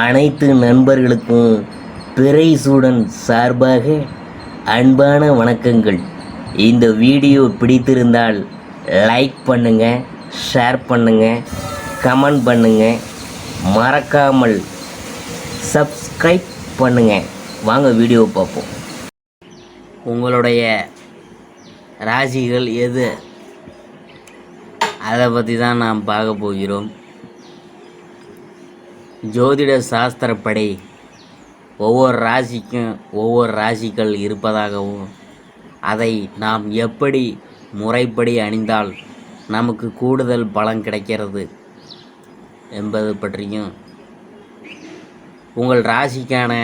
அனைத்து நண்பர்களுக்கும் பிறைசூடன் சார்பாக அன்பான வணக்கங்கள். இந்த வீடியோ பிடித்திருந்தால் லைக் பண்ணுங்கள், ஷேர் பண்ணுங்கள், கமெண்ட் பண்ணுங்கள், மறக்காமல் சப்ஸ்கிரைப் பண்ணுங்கள். வாங்க வீடியோ பார்ப்போம். உங்களுடைய ராசிகள் எது, அதை பற்றி தான் நாம் பார்க்க போகிறோம். ஜோதிட சாஸ்திரப்படி ஒவ்வொரு ராசிக்கும் ஒவ்வொரு ராசிகள் இருப்பதாகவும், அதை நாம் எப்படி முறைப்படி அணிந்தால் நமக்கு கூடுதல் பலன் கிடைக்கிறது என்பது பற்றியும், உங்கள் ராசிக்கான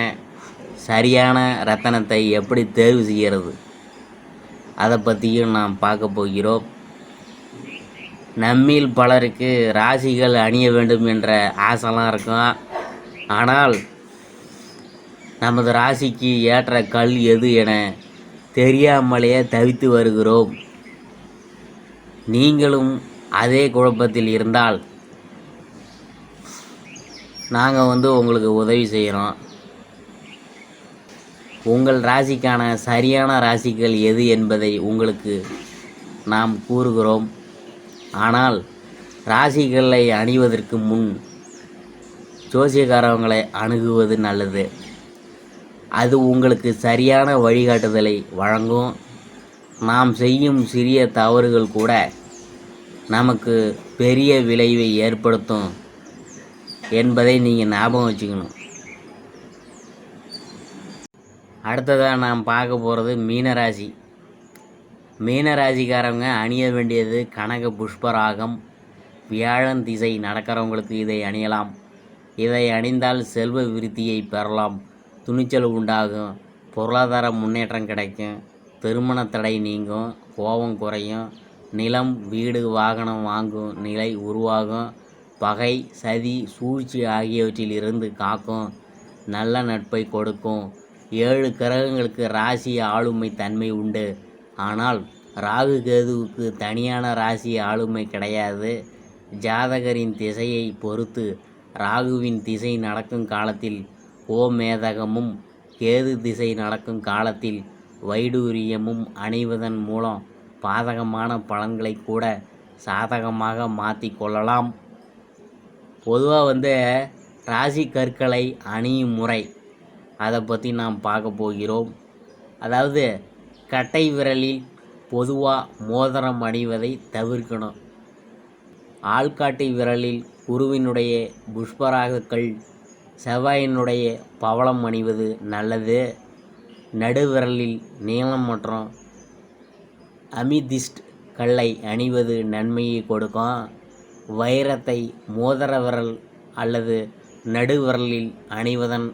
சரியான ரத்தனத்தை எப்படி தேர்வு செய்கிறது அதை பற்றியும் நாம் பார்க்க போகிறோம். நம்மில் பலருக்கு ராசிகள் அணிய வேண்டும் என்ற ஆசைலாம் இருக்கும். ஆனால் நமது ராசிக்கு ஏற்ற கல் எது என தெரியாமலேயே தவித்து வருகிறோம். நீங்களும் அதே குழப்பத்தில் இருந்தால் நாங்கள் உங்களுக்கு உதவி செய்கிறோம். உங்கள் ராசிக்கான சரியான ராசிகள் எது என்பதை உங்களுக்கு நாம் கூறுகிறோம். ஆனால் ராசிகளை அணிவதற்கு முன் ஜோசியக்காரவங்களை அணுகுவது நல்லது. அது உங்களுக்கு சரியான வழிகாட்டுதலை வழங்கும். நாம் செய்யும் சிறிய தவறுகள் கூட நமக்கு பெரிய விளைவை ஏற்படுத்தும் என்பதை நீங்கள் ஞாபகம் வச்சுக்கணும். அடுத்ததாக நாம் பார்க்க போகிறது மீனராசி. மீனராசிக்காரவங்க அணிய வேண்டியது கனக புஷ்பராகம். வியாழன் திசை நடக்கிறவங்களுக்கு இதை அணியலாம். இதை அணிந்தால் செல்வ விருத்தியை பெறலாம், துணிச்சல் உண்டாகும், பொருளாதார முன்னேற்றம் கிடைக்கும், திருமண தடை நீங்கும், கோபம் குறையும், நிலம் வீடு வாகனம் வாங்கும் நிலை உருவாகும், பகை சதி சூழ்ச்சி ஆகியவற்றில் இருந்து காக்கும், நல்ல நட்பை கொடுக்கும். 7 கிரகங்களுக்கு ராசி ஆளுமை தன்மை உண்டு. ஆனால் ராகு கேதுவுக்கு தனியான ராசி ஆளுமை கிடையாது. ஜாதகரின் திசையை பொறுத்து ராகுவின் திசை நடக்கும் காலத்தில் கோமேதகமும், கேது திசை நடக்கும் காலத்தில் வைடூரியமும் அணிவதன் மூலம் பாதகமான பலன்களை கூட சாதகமாக மாற்றி கொள்ளலாம். பொதுவாக ராசி கற்களை அணியும் முறை, அதை பற்றி நாம் பார்க்க போகிறோம். அதாவது கட்டை விரலில் பொதுவாக மோதிரம் அணிவதை தவிர்க்கணும். ஆள்காட்டி விரலில் குருவினுடைய புஷ்பராகக்கள், செவ்வாயினுடைய பவளம் அணிவது நல்லது. நடுவிரலில் நீளம் மற்றும் அமிதிஸ்ட் கல்லை அணிவது நன்மையை கொடுக்கும். வைரத்தை மோதிர விரல் அல்லது நடுவிரலில் அணிவதன்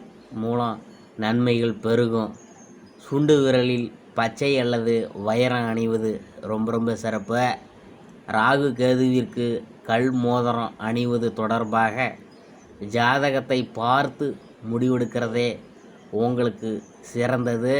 மூலம் நன்மைகள் பெருகும். சுண்டு விரலில் பச்சை அல்லது வைரம் அணிவது ரொம்ப சிறப்பு. ராகு கேதுவிற்கு கல் மோதிரம் அணிவது தொடர்பாக ஜாதகத்தை பார்த்து முடிவெடுக்கிறதே உங்களுக்கு சிறந்தது.